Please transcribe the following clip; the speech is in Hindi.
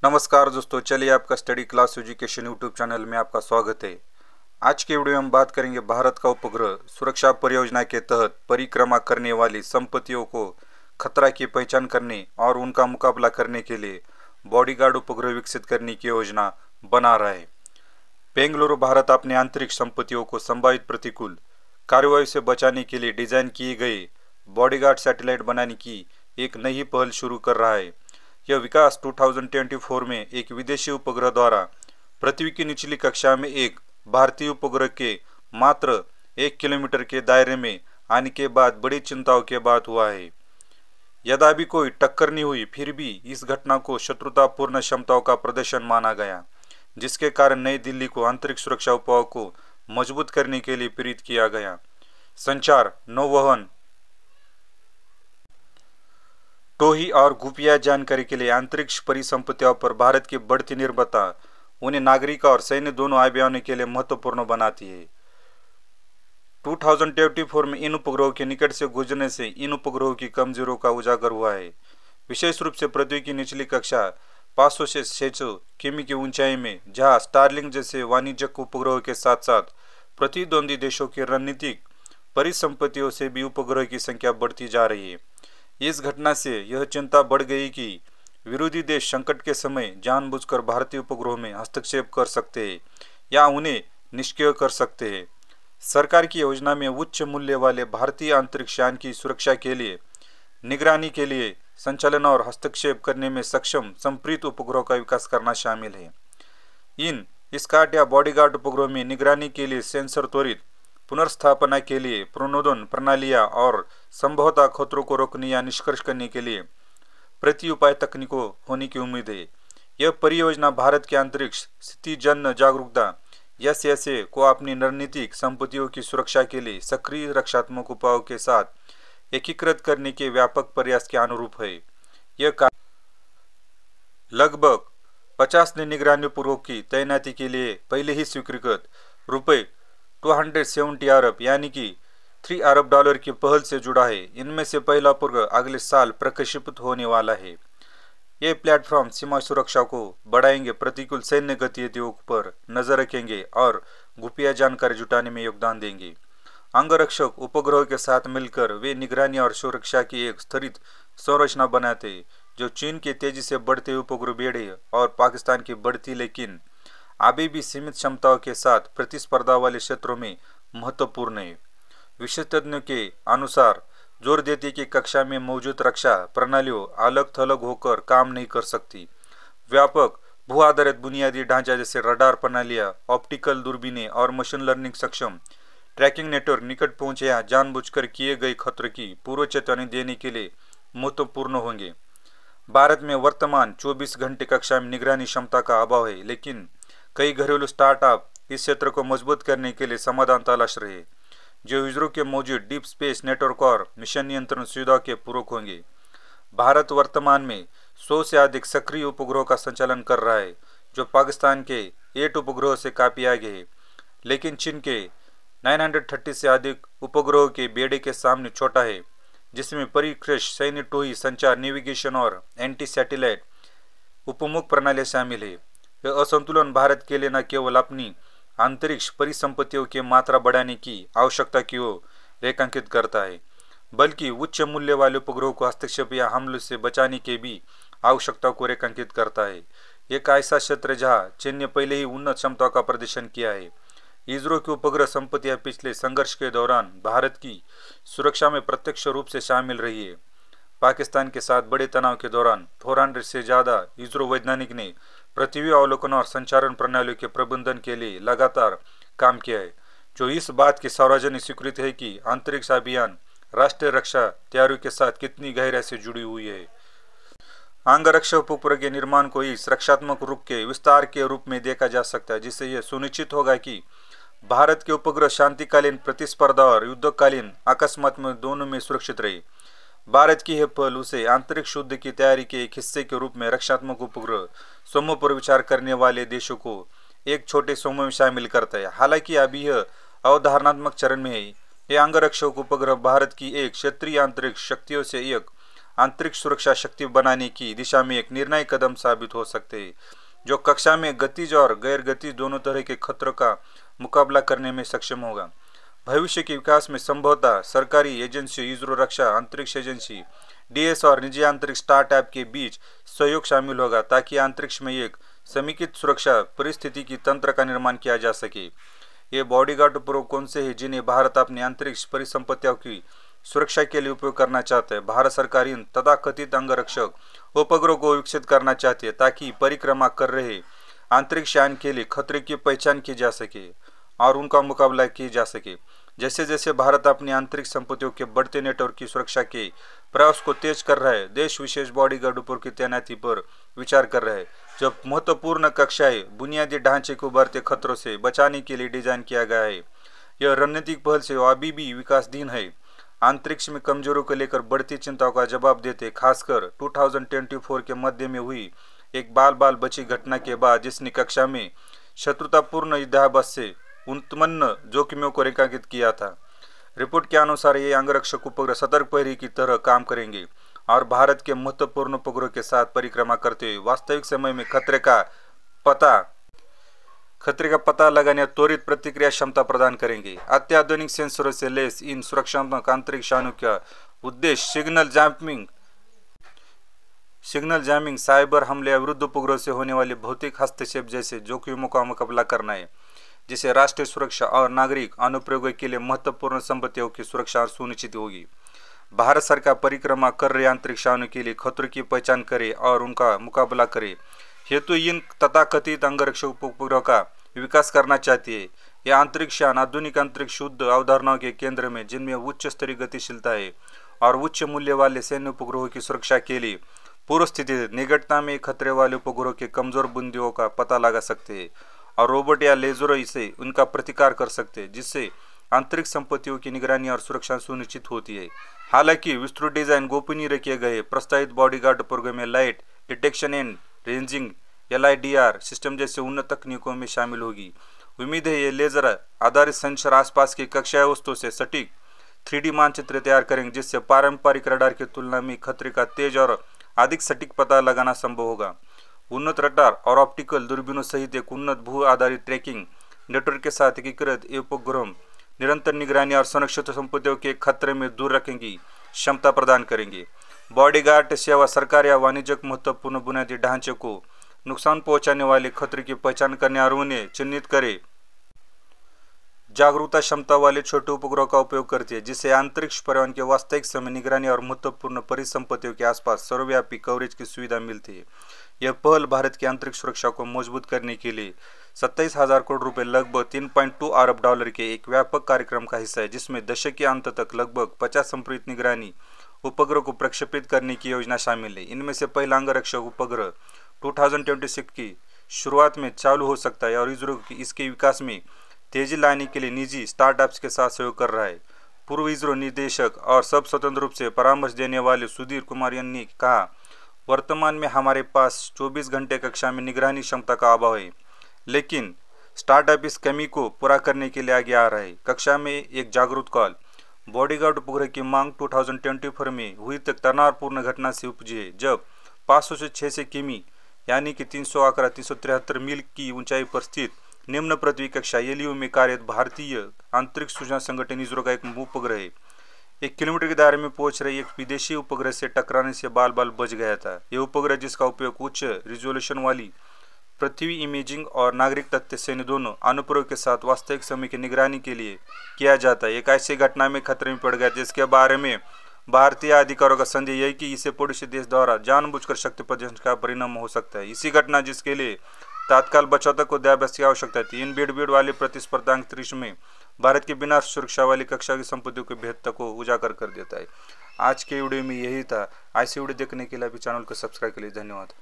नमस्कार दोस्तों, चलिए आपका study class education YouTube channel में आपका स्वागत है। आज के वीडियो में हम बात करेंगे भारत का उपग्रह सुरक्षा परियोजना के तहत परिक्रमा करने वाली संपत्तियों को खतरा की पहचान करने और उनका मुकाबला करने के लिए बॉडीगार्ड उपग्रह विकसित करने की योजना बना रहा है। बेंगलुरु भारत अपने आंतरिक संपत्तियों को संभावित प्रतिकूल कार्रवाई से बचाने के लिए डिजाइन किए गए बॉडीगार्ड सैटेलाइट बनाने की एक नई पहल शुरू कर रहा है। यह विकास 2024 में एक विदेशी उपग्रह द्वारा पृथ्वी की निचली कक्षा में एक भारतीय उपग्रह के मात्र 1 किलोमीटर के दायरे में आने के बाद बड़ी चिंताओं के बाद हुआ है। यद्यपि कोई टक्कर नहीं हुई, फिर भी इस घटना को शत्रुतापूर्ण क्षमताओं का प्रदर्शन माना गया, जिसके कारण नई दिल्ली को आंतरिक सुरक्षा उपायों को मजबूत करने के लिए प्रेरित किया गया। संचार, नौवहन, टोही और खुफिया जानकारी के लिए अंतरिक्ष परिसंपत्तियों पर भारत की बढ़ती निर्भरता उन्हें नागरिक और सैन्य दोनों अभियानों के लिए महत्वपूर्ण बनाती है। 2024 में इन उपग्रहों के निकट से गुजरने से इन उपग्रहों की कमजोरियों का उजागर हुआ है। विशेष रूप से पृथ्वी की निचली कक्षा 500 से 600 किमी की ऊंचाई में, जहां स्टारलिंक जैसे वाणिज्यिक उपग्रहों के साथ साथ प्रतिद्वंदी देशों की रणनीतिक परिसंपत्तियों से भी उपग्रह की संख्या बढ़ती जा रही है। इस घटना से यह चिंता बढ़ गई कि विरोधी देश संकट के समय जानबूझकर भारतीय उपग्रहों में हस्तक्षेप कर सकते हैं या उन्हें निष्क्रिय कर सकते हैं। सरकार की योजना में उच्च मूल्य वाले भारतीय अंतरिक्ष यान की सुरक्षा के लिए निगरानी के लिए संचालन और हस्तक्षेप करने में सक्षम संप्रीत उपग्रहों का विकास करना शामिल है। इन स्काट या बॉडीगार्ड उपग्रहों में निगरानी के लिए सेंसर, त्वरित पुनर्स्थापना के लिए प्रणोदन प्रणालियां और संभवतः खतरों को रोकने या निष्कर्ष करने के लिए प्रति उपाय तकनीकों होने की उम्मीद है। यह परियोजना भारत के अंतरिक्ष स्थिति जन जागरूकता एसएसए को अपनी रणनीतिक संपत्तियों की सुरक्षा के लिए सक्रिय रक्षात्मक उपायों के साथ एकीकृत करने के व्यापक प्रयास के अनुरूप है। यह लगभग 50 ने निगरानी उपग्रहों की तैनाती के लिए पहले ही स्वीकृत रुपए 270 अरब यानी कि $3 अरब की पहल से जुड़ा है। इनमें से पहला उपग्रह अगले साल प्रक्षेपित होने वाला है। ये प्लेटफॉर्म सीमा सुरक्षा को बढ़ाएंगे, प्रतिकूल सैन्य गतिविधियों पर नजर रखेंगे और खुफिया जानकारी जुटाने में योगदान देंगे। अंगरक्षक उपग्रहों के साथ मिलकर वे निगरानी और सुरक्षा की एक स्तरित संरचना बनाते हैं, जो चीन के तेजी से बढ़ते उपग्रह बेड़े और पाकिस्तान की बढ़ती लेकिन अभी भी सीमित क्षमताओं के साथ प्रतिस्पर्धा वाले क्षेत्रों में महत्वपूर्ण है। विशेषज्ञों के अनुसार जोर देते कि कक्षा में मौजूद रक्षा प्रणालियों अलग थलग होकर काम नहीं कर सकती। व्यापक भू आधारित बुनियादी ढांचा जैसे रडार प्रणालियां, ऑप्टिकल दूरबीनें और मशीन लर्निंग सक्षम ट्रैकिंग नेटवर्क निकट पहुंचे या जानबूझकर किए गए खतरे की पूर्व चेतावनी देने के लिए महत्वपूर्ण होंगे। भारत में वर्तमान 24 घंटे कक्षा में निगरानी क्षमता का अभाव है, लेकिन कई घरेलू स्टार्टअप इस क्षेत्र को मजबूत करने के लिए समाधान तलाश रहे, जो इसरो के मौजूद डीप स्पेस नेटवर्क और मिशन नियंत्रण सुविधा के पूरक होंगे। भारत वर्तमान में 100 से अधिक सक्रिय उपग्रहों का संचालन कर रहा है, जो पाकिस्तान के 8 उपग्रहों से काफी आगे है, लेकिन चीन के 930 से अधिक उपग्रहों के बेड़े के सामने छोटा है, जिसमें परिष्कृत सैन्य, टोही, संचार, नेविगेशन और एंटी सैटेलाइट उपमुख प्रणाली शामिल है। यह असंतुलन भारत के लिए न केवल अपनी अंतरिक्ष परिसंपत्तियों की मात्रा बढ़ाने की आवश्यकता की ओर रेखांकित करता है, बल्कि उच्च मूल्य वाले उपग्रहों को हस्तक्षेप या हमलों से बचाने की भी आवश्यकता को रेखांकित करता है। एक ऐसा क्षेत्र जहां चीन ने पहले ही उन्नत क्षमताओं का प्रदर्शन किया है। इसरो की उपग्रह संपत्तियां पिछले संघर्ष के दौरान भारत की सुरक्षा में प्रत्यक्ष रूप से शामिल रही है। पाकिस्तान के साथ बड़े तनाव के दौरान 400 से ज्यादा इसरो वैज्ञानिक ने पृथ्वी अवलोकन और संचारण प्रणालियों के प्रबंधन के लिए लगातार काम किया है, जो इस बात की सार्वजनिक स्वीकृति है कि अंतरिक्ष अभियान राष्ट्रीय रक्षा तैयारियों के साथ कितनी गहराई से जुड़ी हुई है। अंगरक्षक उपग्रह के निर्माण को इस रक्षात्मक रूप के विस्तार के रूप में देखा जा सकता है, जिससे यह सुनिश्चित होगा कि भारत के उपग्रह शांतिकालीन प्रतिस्पर्धा और युद्धकालीन अकस्मात में दोनों में सुरक्षित रहे। भारत की यह पहल उसे अंतरिक्ष युद्ध की तैयारी के एक हिस्से के रूप में रक्षात्मक उपग्रह समूह पर विचार करने वाले देशों को एक छोटे समूह में शामिल करता है। हालांकि अभी यह अवधारणात्मक चरण में है। यह अंगरक्षक उपग्रह भारत की एक क्षेत्रीय अंतरिक्ष शक्तियों से एक अंतरिक्ष सुरक्षा शक्ति बनाने की दिशा में एक निर्णायक कदम साबित हो सकते हैं, जो कक्षा में गतिज और गैर गतिज दोनों तरह के खतरों का मुकाबला करने में सक्षम होगा। भविष्य के विकास में संभवतः सरकारी एजेंसी, इसरो, रक्षा अंतरिक्ष एजेंसी, डीएस और निजी अंतरिक्ष स्टार्टअप के बीच सहयोग शामिल होगा, ताकि अंतरिक्ष में एक समेकित सुरक्षा परिस्थिति की तंत्र का निर्माण किया जा सके। ये बॉडीगार्ड उपग्रह कौन से हैं जिन्हें भारत अपनी अंतरिक्ष परिसंपत्तियों की सुरक्षा के लिए उपयोग करना चाहता है? भारत सरकार इन तथाकथित अंगरक्षक उपग्रहों को विकसित करना चाहती है, ताकि परिक्रमा कर रहे अंतरिक्ष यान के लिए खतरे की पहचान की जा सके और उनका मुकाबला किया जा सके। जैसे जैसे भारत अपनी आंतरिक संपत्तियों के बढ़ते नेटवर्क की सुरक्षा के प्रयास को तेज कर रहा है, देश विशेष बॉडीगार्ड उपग्रह की तैनाती पर विचार कर रहा है, जब महत्वपूर्ण कक्षाएं बुनियादी ढांचे को बढ़ते खतरों से बचाने के लिए डिजाइन किया गया है। यह रणनीतिक पहल से अभी भी विकासधीन है। अंतरिक्ष में कमजोरों को लेकर बढ़ती चिंताओं का जवाब देते, खासकर 2024 के मध्य में हुई एक बाल बची घटना के बाद, जिसने कक्षा में शत्रुतापूर्ण युद्धाभ्यास से उत्पन्न जोखिमों को रेखांकित किया था। रिपोर्ट के अनुसार ये अंगरक्षक उपग्रह सतर्क प्रहरी की तरह काम करेंगे और भारत के महत्वपूर्ण उपग्रहों के साथ परिक्रमा करते हुए वास्तविक समय में खतरे का पता लगाने और त्वरित प्रतिक्रिया क्षमता प्रदान करेंगे। अत्याधुनिक सेंसरों से लैस इन सुरक्षात्मक अंतरिक्ष यानों का उद्देश्य सिग्नल जैमिंग, साइबर हमले या विरुद्ध उपग्रहों से होने वाले भौतिक हस्तक्षेप जैसे जोखिमों का मुकाबला करना है, जिससे राष्ट्रीय सुरक्षा और नागरिक अनुप्रयोगों के लिए महत्वपूर्ण संपत्तियों की सुरक्षा सुनिश्चित होगी। भारत सरकार परिक्रमा कर रहे अंतरिक्ष यानों के लिए खतरों की पहचान करे और उनका मुकाबला करे हेतु इन तथाकथित अंगरक्षक उपग्रहों का विकास करना चाहती है। यह अंतरिक्ष यान आधुनिक अंतरिक्ष युद्ध अवधारणाओं के केंद्र में, जिनमें उच्च स्तरीय गतिशीलता है और उच्च मूल्य वाले सैन्य उपग्रहों की सुरक्षा के लिए पूर्व स्थिति निकटता में खतरे वाले उपग्रहों के कमजोर बिंदुओं का पता लगा सकते हैं और रोबोट या लेजरों से उनका प्रतिकार कर सकते हैं, जिससे अंतरिक्ष संपत्तियों की निगरानी और सुरक्षा सुनिश्चित होती है। हालांकि विस्तृत डिजाइन गोपनीय रखे गए प्रस्तावित बॉडीगार्ड उपग्रह में light detection and ranging LIDR system जैसे उन्नत तकनीकों में शामिल होगी। उम्मीद है ये लेजर आधारित सेंसर आसपास की कक्षाएं वस्तु से सटीक 3D मानचित्र तैयार करेंगे, जिससे पारंपरिक रडार की तुलना में खतरे का तेज और अधिक सटीक पता लगाना संभव होगा। उन्नत रडार और ऑप्टिकल दूरबीनों सहित एक उन्नत भू आधारित ट्रैकिंग नेटवर्क के साथ एकीकृत उपग्रह निरंतर निगरानी और सुरक्षित संपत्तियों के खतरे में दूर रखने की क्षमता प्रदान करेंगे। बॉडीगार्ड सेवा सरकार या वाणिज्यिक महत्वपूर्ण बुनियादी ढांचे को नुकसान पहुंचाने वाले खतरे की पहचान करने और उन्हें चिन्हित करे जागरूकता क्षमता वाले छोटे उपग्रह का उपयोग करती है, जिससे अंतरिक्ष पर्यावरण के वास्तविक समय निगरानी और महत्वपूर्ण परिसंपत्तियों के आसपास सर्वव्यापी कवरेज की सुविधा मिलती है। यह पहल भारत की अंतरिक्ष सुरक्षा को मजबूत करने के लिए 27,000 करोड़ रुपए लगभग $3.2 अरब के एक व्यापक कार्यक्रम का हिस्सा है, जिसमें दशक के अंत तक लगभग 50 संप्रेषित निगरानी उपग्रह को प्रक्षेपित करने की योजना शामिल है। इनमें से पहला अंगरक्षक उपग्रह 2026 की शुरुआत में चालू हो सकता है और इसरो इसके विकास में तेजी लाने के लिए निजी स्टार्टअप्स के साथ सहयोग कर रहा है। पूर्व इसरो निदेशक और सब स्वतंत्र रूप से परामर्श देने वाले सुधीर कुमार ने कहा, वर्तमान में हमारे पास 24 घंटे कक्षा में निगरानी क्षमता का अभाव है, लेकिन स्टार्टअप इस कमी को पूरा करने के लिए आगे आ रहा है। कक्षा में एक जागरूक कॉल बॉडीगार्ड उपग्रह की मांग 2024 में हुई तक तनावपूर्ण घटना से उपजी है, जब 500 से 600 किमी यानी कि 373 मील की ऊंचाई पर स्थित निम्न पृथ्वी कक्षा LEO में कार्यरत भारतीय अंतरिक्ष सूचना संगठन इसरो का एक उपग्रह है 1 किलोमीटर के दायरे में पहुंच रहे एक विदेशी उपग्रह से टकराने से बाल बच गया था। यह उपग्रह, जिसका उपयोग उच्च रिजोल्यूशन वाली पृथ्वी इमेजिंग और नागरिक तथ्य सैन्य दोनों अनुप्रयोग के साथ वास्तविक समय की निगरानी के लिए किया जाता है, एक ऐसी घटना में खतरे में पड़ गया जिसके बारे में भारतीय अधिकारियों का संदेह है कि इसे पड़ोसी देश द्वारा जानबूझकर शक्ति प्रदर्शन का परिणाम हो सकता है। इसी घटना जिसके लिए तत्काल बचाव तक अभ्यास की आवश्यकता थी। इन भीड़ वाली प्रतिस्पर्धा अंतरिक्ष में भारत की बिना सुरक्षा वाली कक्षा की संपत्तियों के भेद को उजागर कर देता है। आज के वीडियो में यही था। ऐसे वीडियो देखने के लिए अभी चैनल को सब्सक्राइब के लिए धन्यवाद।